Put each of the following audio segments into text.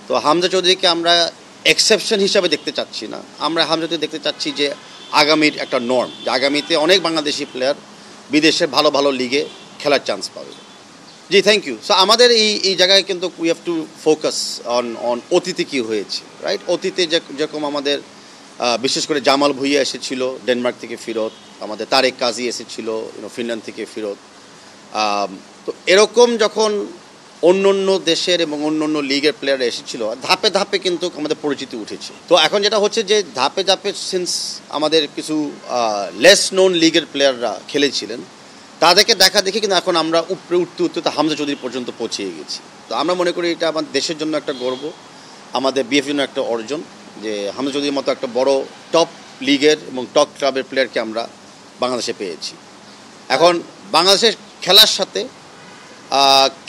তো হামজা চৌধুরীকে আমরা এক্সেপশন হিসাবে দেখতে চাচ্ছি না, আমরা হামজা চৌধুরী দেখতে চাচ্ছি যে আগামীর একটা নর্ম, যে আগামীতে অনেক বাংলাদেশি প্লেয়ার বিদেশের ভালো ভালো লিগে খেলার চান্স পাবে। জি, থ্যাংক ইউ। সো আমাদের এই জায়গায় কিন্তু we have to focus on অতীতে কী হয়েছে, রাইট? অতীতে যেরকম আমাদের বিশেষ করে জামাল ভুঁইয়া এসেছিল ডেনমার্ক থেকে ফেরত, আমাদের তারেক কাজী এসেছিল ফিনল্যান্ড থেকে ফেরত। তো এরকম যখন অন্য অন্য দেশের এবং অন্য অন্য লিগের প্লেয়াররা এসেছিল, ধাপে ধাপে কিন্তু আমাদের পরিচিতি উঠেছে। তো এখন যেটা হচ্ছে যে ধাপে ধাপে সিন্স আমাদের কিছু লেস নোন লিগের প্লেয়াররা খেলেছিলেন, তাদেরকে দেখা দেখে কিন্তু এখন আমরা উপরে উঠতে উঠতে হামজা চৌধুরী পর্যন্ত পৌঁছে গেছি। তো আমরা মনে করি এটা আমাদের দেশের জন্য একটা গর্ব, আমাদের বিএফ জন্য একটা অর্জন, যে হামজা চৌধুরীর মতো একটা বড় টপ লিগের এবং টপ ক্লাবের প্লেয়ারকে আমরা বাংলাদেশে পেয়েছি। এখন বাংলাদেশের খেলার সাথে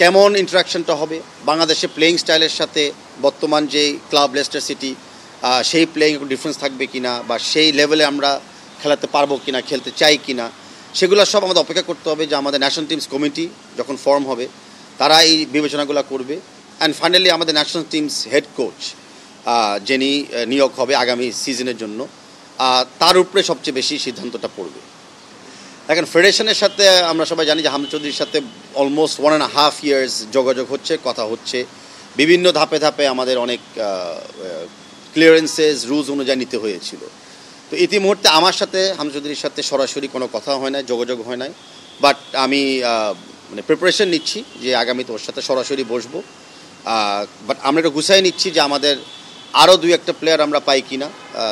কেমন ইন্টারাকশনটা হবে, বাংলাদেশের প্লেয়িং স্টাইলের সাথে বর্তমান যেই ক্লাব লেস্টার সিটি, সেই প্লেয়িং একটু ডিফারেন্স থাকবে কিনা, বা সেই লেভেলে আমরা খেলাতে পারবো কিনা, খেলতে চাই কিনা, সেগুলো সব আমাদের অপেক্ষা করতে হবে। যে আমাদের ন্যাশনাল টিমস কমিটি যখন ফর্ম হবে তারা এই বিবেচনাগুলো করবে। অ্যান্ড ফাইনালি আমাদের ন্যাশনাল টিমস হেড কোচ যিনি নিয়োগ হবে আগামী সিজনের জন্য, তার উপরে সবচেয়ে বেশি সিদ্ধান্তটা পড়বে। দেখেন, ফেডারেশনের সাথে আমরা সবাই জানি যে হামজা চৌধুরীর সাথে অলমোস্ট 1.5 ইয়ার্স যোগাযোগ হচ্ছে, কথা হচ্ছে, বিভিন্ন ধাপে ধাপে আমাদের অনেক ক্লিয়ারেন্সেস রুলস অনুযায়ী নিতে হয়েছিল। তো ইতিমুহূর্তে আমার সাথে হামজা চৌধুরীর সাথে সরাসরি কোনো কথা হয় নাই, যোগাযোগ হয় নাই, বাট আমি মানে প্রিপারেশন নিচ্ছি যে আগামীতে ওর সাথে সরাসরি বসবো। বাট আমরা একটু গুছাই নিচ্ছি যে আমাদের আরও 2-1টা প্লেয়ার আমরা পাই কিনা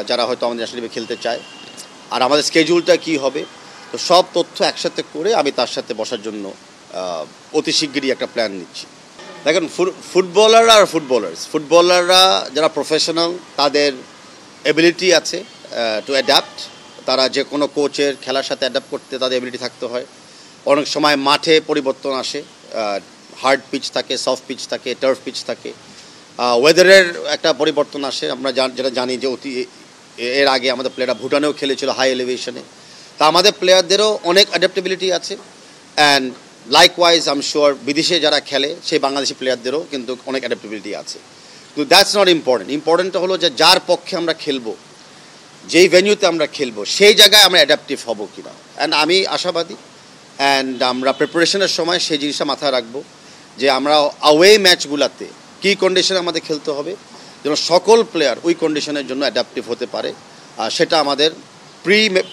যারা হয়তো আমাদের ন্যাশনাল টিমে খেলতে চায়, আর আমাদের স্কেডিউলটা কী হবে। তো সব তথ্য একসাথে করে আমি তার সাথে বসার জন্য অতি শিগগিরই একটা প্ল্যান নিচ্ছি। দেখেন, ফুটবলাররা আর ফুটবলাররা যারা প্রফেশনাল, তাদের এবিলিটি আছে টু অ্যাডাপ্ট। তারা যে কোনো কোচের খেলার সাথে অ্যাডাপ্ট করতে তাদের এবিলিটি থাকতে হয়। অনেক সময় মাঠে পরিবর্তন আসে, হার্ড পিচ থাকে, সফট পিচ থাকে, টার্ফ পিচ থাকে, ওয়েদারের একটা পরিবর্তন আসে। আমরা যেটা জানি যে এর আগে আমাদের প্লেয়াররা ভুটানেও খেলেছিল হাই এলিভেশনে। তা আমাদের প্লেয়ারদেরও অনেক অ্যাডাপ্টেবিলিটি আছে। And likewise I am sure বিদেশে যারা খেলে সেই বাংলাদেশি প্লেয়ারদেরও কিন্তু অনেক অ্যাডাপ্টেবিলিটি আছে। কিন্তু দ্যাটস নট ইম্পর্টেন্টটা হলো যে যার পক্ষে আমরা খেলবো, যেই ভেন্যুতে আমরা খেলবো, সেই জায়গায় আমরা অ্যাডাপটিভ হব কিনা। অ্যান্ড আমি আশাবাদী, অ্যান্ড আমরা প্রিপারেশনের সময় সেই জিনিসটা মাথায় রাখবো যে আমরা আওয়ে ম্যাচগুলোতে কী কন্ডিশনে আমাদের খেলতে হবে, যেন সকল প্লেয়ার ওই কন্ডিশনের জন্য অ্যাডাপটিভ হতে পারে। সেটা আমাদের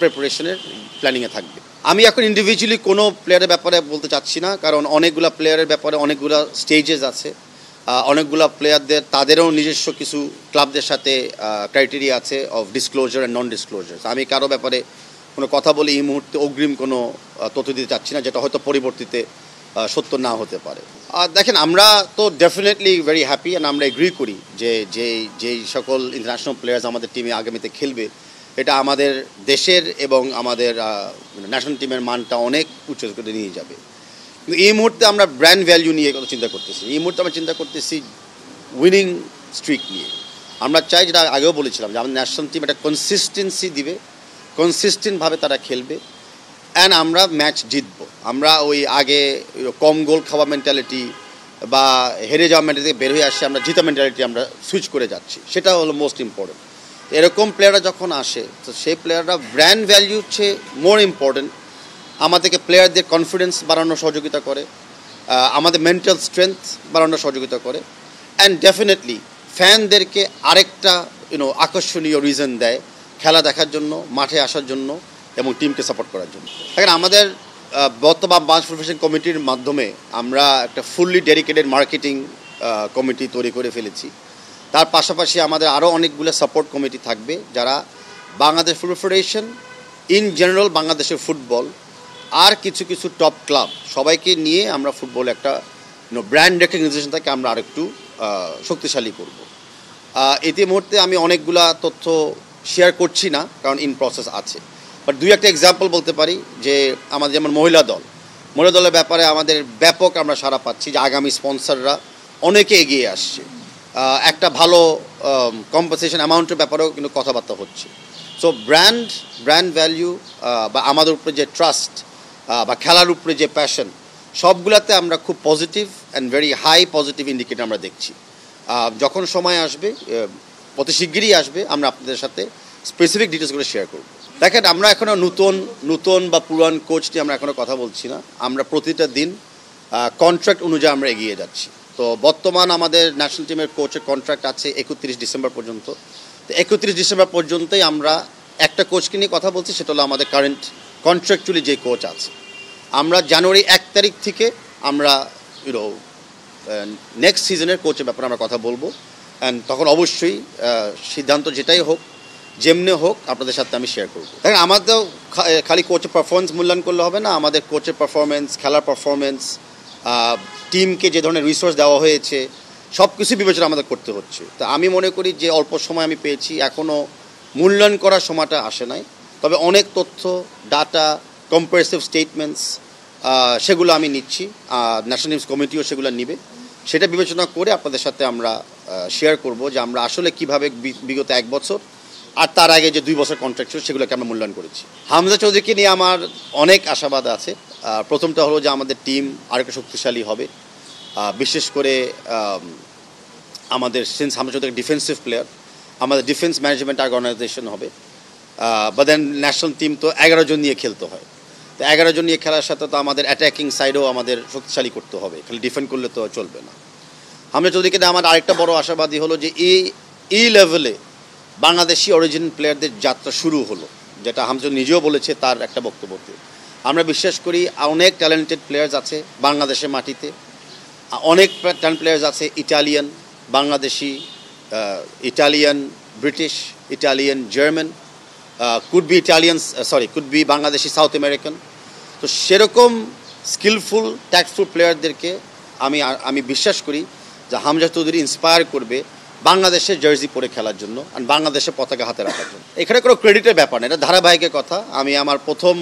প্রিপারেশনের প্ল্যানিংয়ে থাকবে। আমি এখন ইন্ডিভিজুয়ালি কোনো প্লেয়ারের ব্যাপারে বলতে চাচ্ছি না, কারণ অনেকগুলো প্লেয়ারের ব্যাপারে অনেকগুলো স্টেজেস আছে, অনেকগুলো প্লেয়ারদের তাদেরও নিজস্ব কিছু ক্লাবদের সাথে ক্রাইটেরিয়া আছে of disclosure and non disclosure. আমি কারো ব্যাপারে কোনো কথা বলে এই মুহূর্তে অগ্রিম কোনো তথ্য দিতে চাচ্ছি না, যেটা হয়তো পরবর্তীতে সত্য না হতে পারে। দেখেন, আমরা তো ডেফিনেটলি ভেরি হ্যাপি, অ্যান্ড আমরা এগ্রি করি যে যেই সকল ইন্টারন্যাশনাল প্লেয়ার্স আমাদের টিমে আগামীতে খেলবে, এটা আমাদের দেশের এবং আমাদের ন্যাশনাল টিমের মানটা অনেক উচ্চ করে নিয়ে যাবে। কিন্তু এই মুহূর্তে আমরা ব্র্যান্ড ভ্যালু নিয়ে চিন্তা করতেছি। এই মুহূর্তে আমরা চিন্তা করতেছি উইনিং স্ট্রিক নিয়ে। আমরা চাই, যেটা আগেও বলেছিলাম, যে আমাদের ন্যাশনাল টিম একটা কনসিস্টেন্সি দিবে, কনসিস্টেন্টভাবে তারা খেলবে, অ্যান্ড আমরা ম্যাচ জিতবো। আমরা ওই আগে কম গোল খাওয়া মেন্টালিটি বা হেরে যাওয়া মেন্টালিটি বের হয়ে আসছে, আমরা জিতা মেন্টালিটি আমরা সুইচ করে যাচ্ছি। সেটা হলো মোস্ট ইম্পর্টেন্ট। এরকম প্লেয়াররা যখন আসে, তো সেই প্লেয়াররা ব্র্যান্ড ভ্যালু হচ্ছে মোর ইম্পর্টেন্ট। আমাদেরকে প্লেয়ারদের কনফিডেন্স বাড়ানোর সহযোগিতা করে, আমাদের মেন্টাল স্ট্রেংথ বাড়ানোর সহযোগিতা করে, অ্যান্ড ডেফিনেটলি ফ্যানদেরকে আরেকটা আকর্ষণীয় রিজন দেয় খেলা দেখার জন্য, মাঠে আসার জন্য এবং টিমকে সাপোর্ট করার জন্য। এখন আমাদের বর্তমান বাংলাদেশ প্রফেশন কমিটির মাধ্যমে আমরা একটা ফুললি ডেডিকেটেড মার্কেটিং কমিটি তৈরি করে ফেলেছি। তার পাশাপাশি আমাদের আরও অনেকগুলো সাপোর্ট কমিটি থাকবে, যারা Bangladesh football federation, in general বাংলাদেশের ফুটবল, আর কিছু কিছু টপ ক্লাব সবাইকে নিয়ে আমরা ফুটবল একটা ব্র্যান্ড রেকগনাইজেশনটাকে আমরা আরেকটু শক্তিশালী করব। ইতিমধ্যে আমি অনেকগুলা তথ্য শেয়ার করছি না, কারণ ইন প্রসেস আছে। বাট 2-1টা এক্সাম্পল বলতে পারি যে আমাদের যেমন মহিলা দলের ব্যাপারে আমাদের ব্যাপক আমরা সাড়া পাচ্ছি, যে আগামী স্পন্সররা অনেকে এগিয়ে আসছে, একটা ভালো কম্পেনসেশন অ্যামাউন্টের ব্যাপারেও কিন্তু কথাবার্তা হচ্ছে। সো ব্র্যান্ড ভ্যালু বা আমাদের উপরে যে ট্রাস্ট বা খেলার উপরে যে প্যাশন, সবগুলোতে আমরা খুব positive and very high positive indicator আমরা দেখছি। যখন সময় আসবে অতি শিগগিরই আসবে, আমরা আপনাদের সাথে স্পেসিফিক ডিটেলসগুলো শেয়ার করব। দেখেন, আমরা এখনও নতুন বা পুরান কোচ নিয়ে আমরা এখনও কথা বলছি না। আমরা প্রতিটা দিন কন্ট্রাক্ট অনুযায়ী আমরা এগিয়ে যাচ্ছি। তো বর্তমান আমাদের ন্যাশনাল টিমের কোচের কন্ট্রাক্ট আছে 31 ডিসেম্বর পর্যন্ত। তো 31 ডিসেম্বর পর্যন্তই আমরা একটা কোচকে নিয়ে কথা বলছি, সেটা হলো আমাদের কারেন্ট কন্ট্রাকচুয়ালি যে কোচ আছে। আমরা জানুয়ারি 1 তারিখ থেকে আমরা নেক্সট সিজনের কোচের ব্যাপারে আমরা কথা বলবো। অ্যান্ড তখন অবশ্যই সিদ্ধান্ত যেটাই হোক, যেমনি হোক, আপনাদের সাথে আমি শেয়ার করবো। দেখেন, আমাদের খালি কোচের পারফরমেন্স মূল্যায়ন করলে হবে না। আমাদের কোচের পারফরমেন্স, খেলার পারফরমেন্স, টিমকে যে ধরনের রিসোর্স দেওয়া হয়েছে, সব কিছু বিবেচনা আমাদের করতে হচ্ছে। তো আমি মনে করি যে অল্প সময় আমি পেয়েছি, এখনও মূল্যায়ন করার সময়টা আসে নাই। তবে অনেক তথ্য, ডাটা, কম্পারেটিভ স্টেটমেন্টস, সেগুলো আমি নিচ্ছি। ন্যাশনাল নিউজ কমিটিও সেগুলো নিবে। সেটা বিবেচনা করে আপনাদের সাথে আমরা শেয়ার করব যে আমরা আসলে কিভাবে বিগত 1 বছর আর তার আগে যে 2 বছর কন্ট্রাক্ট ছিল সেগুলোকে আমরা মূল্যায়ন করেছি। হামজা চৌধুরীকে নিয়ে আমার অনেক আশাবাদ আছে। প্রথমটা হলো যে আমাদের টিম আরেকটু শক্তিশালী হবে। বিশেষ করে আমাদের since Hamza Chowdhury defensive player, আমাদের ডিফেন্স ম্যানেজমেন্ট অর্গানাইজেশন হবে। বা দেন ন্যাশনাল টিম তো 11 জন নিয়ে খেলতে হয়। তো 11 জন নিয়ে খেলার সাথে তো আমাদের অ্যাটাকিং সাইডেও আমাদের শক্তিশালী করতে হবে, খালি ডিফেন্ড করলে তো চলবে না। হামজা চৌধুরীকে আমার আরেকটা বড় আশাবাদী হলো যে এই লেভেলে বাংলাদেশি অরিজিনাল প্লেয়ারদের যাত্রা শুরু হলো, যেটা হামজা নিজেও বলেছে তার একটা বক্তব্যতে। আমরা বিশ্বাস করি অনেক ট্যালেন্টেড প্লেয়ার্স আছে বাংলাদেশের মাটিতে, অনেক ট্যালেন্ট প্লেয়ার্স আছে Italian, Bangladeshi, Italian, British, Italian, German, could be Bangladeshi, south American. তো সেরকম স্কিলফুল, ট্যাক্টফুল প্লেয়ারদেরকে আমি বিশ্বাস করি যে হামজা চৌধুরী ইন্সপায়ার করবে বাংলাদেশের জার্সি পরে খেলার জন্য আর বাংলাদেশের পতাকা হাতে রাখার জন্য। এখানে কোনো ক্রেডিটের ব্যাপার না, এটা ধারাবাহিকের কথা। আমি আমার প্রথম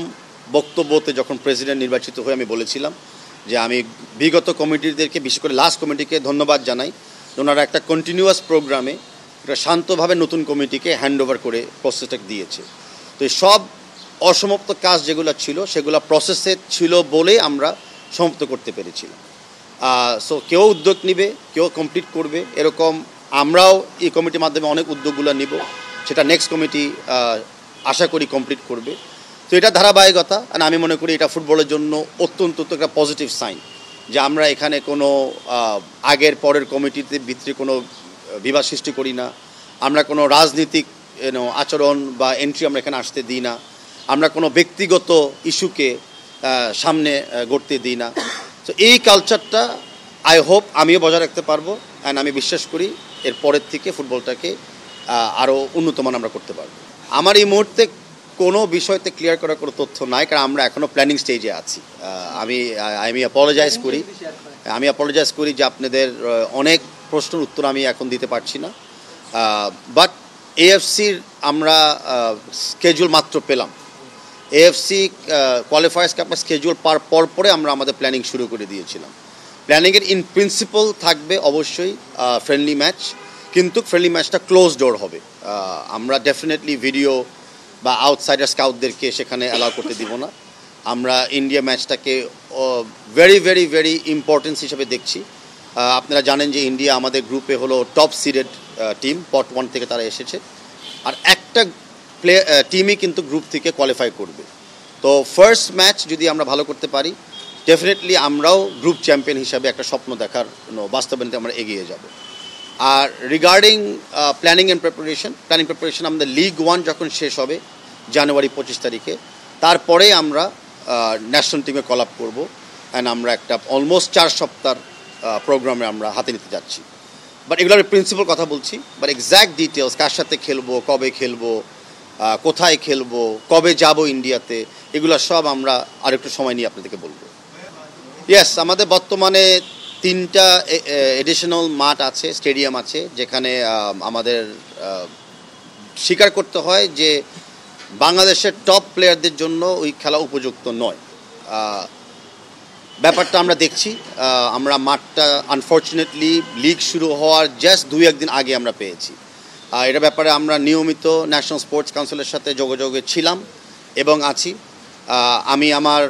বক্তব্যতে যখন প্রেসিডেন্ট নির্বাচিত হয়ে আমি বলেছিলাম যে আমি বিগত কমিটিদেরকে, বিশেষ করে লাস্ট কমিটিকে ধন্যবাদ জানাই। ওনারা একটা কন্টিনিউয়াস প্রোগ্রামে একটা শান্তভাবে নতুন কমিটিকে হ্যান্ড ওভার করে প্রসেসটা দিয়েছে। তো এই সব অসমাপ্ত কাজ যেগুলো ছিল সেগুলো প্রসেসে ছিল বলে আমরা সমাপ্ত করতে পেরেছিলাম। সো কেউ উদ্যোগ নিবে, কেউ কমপ্লিট করবে, এরকম আমরাও এই কমিটির মাধ্যমে অনেক উদ্যোগগুলো নিব, সেটা নেক্সট কমিটি আশা করি কমপ্লিট করবে। তো এটা ধারাবাহিকতা, আর আমি মনে করি এটা ফুটবলের জন্য অত্যন্ত একটা পজিটিভ সাইন যে আমরা এখানে কোনো আগের পরের কমিটিতে ভিতরে কোনো বিবাদ সৃষ্টি করি না, আমরা কোনো রাজনীতিক আচরণ বা এন্ট্রি আমরা এখানে আসতে দিই না, আমরা কোনো ব্যক্তিগত ইস্যুকে সামনে গড়তে দিই না। তো এই কালচারটা আই হোপ আমিও বজায় রাখতে পারবো, অ্যান্ড আমি বিশ্বাস করি এর পরের থেকে ফুটবলটাকে আরও উন্নতমান আমরা করতে পারবো। আমার এই মুহূর্তে কোনো বিষয়তে ক্লিয়ার করার কোনো তথ্য নাই, কারণ আমরা এখনও প্ল্যানিং স্টেজে আছি। আমি অ্যাপোলোজাইজ করি যে আপনাদের অনেক প্রশ্নের উত্তর আমি এখন দিতে পারছি না। বাট এএফসির আমরা স্কেজুল মাত্র পেলাম, এএফসি কোয়ালিফায়ার্স কাপের স্কেজুল পরে আমরা আমাদের প্ল্যানিং শুরু করে দিয়েছিলাম। প্ল্যানিংয়ের ইন প্রিন্সিপাল থাকবে অবশ্যই ফ্রেন্ডলি ম্যাচ, কিন্তু ফ্রেন্ডলি ম্যাচটা ক্লোজ ডোর হবে। আমরা ডেফিনেটলি ভিডিও বা আউটসাইডার স্কাউটদেরকে সেখানে অ্যালাউ করতে দিব না। আমরা ইন্ডিয়া ম্যাচটাকে ভেরি ভেরি ভেরি ইম্পর্টেন্স হিসেবে দেখছি। আপনারা জানেন যে ইন্ডিয়া আমাদের গ্রুপে হলো টপ সিডেড টিম, পট 1 থেকে তারা এসেছে, আর একটা টিমই কিন্তু গ্রুপ থেকে কোয়ালিফাই করবে। তো ফার্স্ট ম্যাচ যদি আমরা ভালো করতে পারি, ডেফিনেটলি আমরাও গ্রুপ চ্যাম্পিয়ন হিসাবে একটা স্বপ্ন দেখার বাস্তবায়নতে আমরা এগিয়ে যাব। আর রিগার্ডিং প্ল্যানিং প্রিপারেশন আমাদের লিগ 1 যখন শেষ হবে জানুয়ারি 25 তারিখে, তারপরে আমরা ন্যাশনাল টিমে কল আপ করবো, অ্যান্ড আমরা একটা অলমোস্ট 4 সপ্তাহের প্রোগ্রামে আমরা হাতে নিতে যাচ্ছি। বাট এগুলোর প্রিন্সিপাল কথা বলছি, বাট এক্স্যাক্ট ডিটেলস, কার সাথে খেলবো, কবে খেলবো, কোথায় খেলবো, কবে যাব ইন্ডিয়াতে, এগুলো সব আমরা আরেকটু সময় নিয়ে আপনাদেরকে বলবো। ইয়েস, আমাদের বর্তমানে 3টা এডিশনাল মাঠ আছে, স্টেডিয়াম আছে, যেখানে আমাদের স্বীকার করতে হয় যে বাংলাদেশের টপ প্লেয়ারদের জন্য ওই খেলা উপযুক্ত নয়। ব্যাপারটা আমরা দেখছি। আমরা মাঠটা আনফর্চুনেটলি লিগ শুরু হওয়ার জাস্ট 2-1 দিন আগে আমরা পেয়েছি। এটা ব্যাপারে আমরা নিয়মিত ন্যাশনাল স্পোর্টস কাউন্সিলের সাথে যোগাযোগে ছিলাম এবং আছি। আমি আমার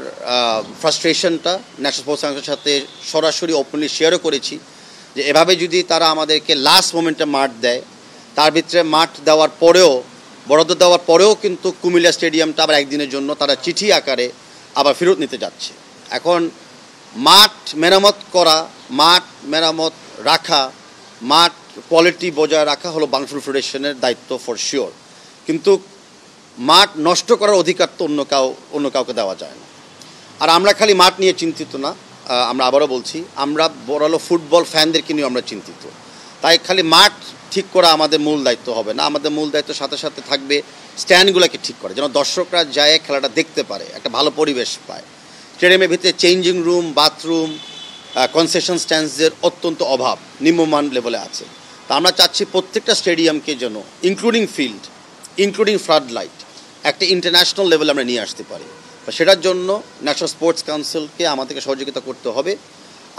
ফ্রাস্ট্রেশনটা ন্যাশনাল স্পোর্টস কাউন্সিলের সাথে সরাসরি ওপেনলি শেয়ারও করেছি যে এভাবে যদি তারা আমাদেরকে লাস্ট মোমেন্টে মাঠ দেয়, তার ভিতরে মাঠ দেওয়ার পরেও, বরাদ্দ দেওয়ার পরেও কিন্তু কুমিল্লা স্টেডিয়ামটা আবার একদিনের জন্য তারা চিঠি আকারে আবার ফেরত নিতে যাচ্ছে। এখন মাঠ মেরামত করা, মাঠ মেরামত রাখা, মাঠ কোয়ালিটি বজায় রাখা হলো বাংলাদেশ ফুটবল ফেডারেশনের দায়িত্ব ফর শিওর, কিন্তু মাঠ নষ্ট করার অধিকার তো অন্য কাউকে দেওয়া যায় না। আর আমরা খালি মাঠ নিয়ে চিন্তিত না, আমরা আবারও বলছি, আমরা বড়ালো ফুটবল ফ্যানদেরকে নিয়েও আমরা চিন্তিত। তাই খালি মাঠ ঠিক করা আমাদের মূল দায়িত্ব হবে না, আমাদের মূল দায়িত্বের সাথে সাথে থাকবে স্ট্যান্ডগুলোকে ঠিক করে, যেন দর্শকরা যায় খেলাটা দেখতে পারে, একটা ভালো পরিবেশ পায়। স্টেডিয়ামের ভিতরে চেঞ্জিং রুম, বাথরুম, কনসেশন স্ট্যান্ডসের অত্যন্ত অভাব, নিম্নমান লেভেলে আছে। তা আমরা চাচ্ছি প্রত্যেকটা স্টেডিয়ামকে যেন including field, including flood light, একটা ইন্টারন্যাশনাল লেভেলে আমরা নিয়ে আসতে পারি। সেটার জন্য ন্যাশনাল স্পোর্টস কাউন্সিলকে আমাদেরকে সহযোগিতা করতে হবে।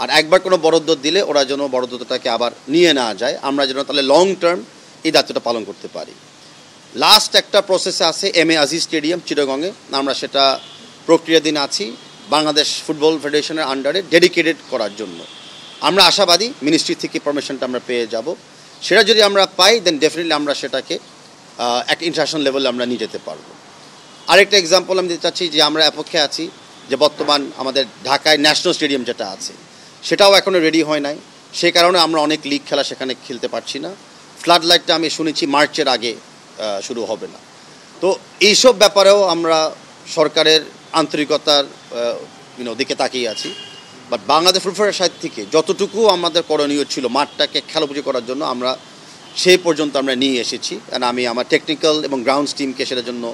আর একবার কোনো বরাদ্দ দিলে ওরা যেন বরাদ্দটাকে আবার নিয়ে নেওয়া যায়, আমরা যেন তাহলে লং টার্ম এই দায়িত্বটা পালন করতে পারি। লাস্ট একটা প্রসেসে আছে এম এ আজিজ স্টেডিয়াম চিটাগংয়ে, আমরা সেটা প্রক্রিয়াধীন আছি বাংলাদেশ ফুটবল ফেডারেশনের আন্ডারে ডেডিকেটেড করার জন্য। আমরা আশাবাদী মিনিস্ট্রি থেকে পারমিশনটা আমরা পেয়ে যাব। সেটা যদি আমরা পাই দেন ডেফিনেটলি আমরা সেটাকে এক ইন্টারন্যাশনাল লেভেলে আমরা নিয়ে যেতে পারবো। আরেকটা এক্সাম্পল আমি দিতে চাচ্ছি যে আমরা পক্ষে আছি যে বর্তমান আমাদের ঢাকায় ন্যাশনাল স্টেডিয়াম যেটা আছে সেটাও এখনও রেডি হয় নাই, সেই কারণে আমরা অনেক লিগ খেলা সেখানে খেলতে পারছি না। ফ্লাড লাইটটা আমি শুনেছি মার্চের আগে শুরু হবে না। তো এইসব ব্যাপারেও আমরা সরকারের আন্তরিকতার দিকে তাকিয়ে আছি। বাট বাংলাদেশ ফুটবল সাইড থেকে যতটুকু আমাদের করণীয় ছিল মাঠটাকে খেলাপুজি করার জন্য আমরা সেই পর্যন্ত আমরা নিয়ে এসেছি। কারণ আমি আমার টেকনিক্যাল এবং গ্রাউন্ডস টিমকে সেটার জন্য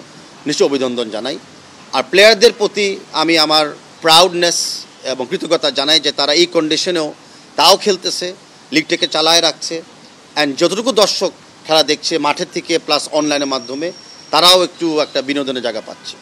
নিশ্চয় অভিনন্দন জানাই। আর প্লেয়ারদের প্রতি আমি আমার প্রাউডনেস এবং কৃতজ্ঞতা জানাই যে তারা এই কন্ডিশনেও তাও খেলতেছে, লিগটাকে চালায় রাখছে। অ্যান্ড যতটুকু দর্শক খেলা দেখছে মাঠের থেকে প্লাস অনলাইনের মাধ্যমে, তারাও একটু একটা বিনোদনের জায়গা পাচ্ছে।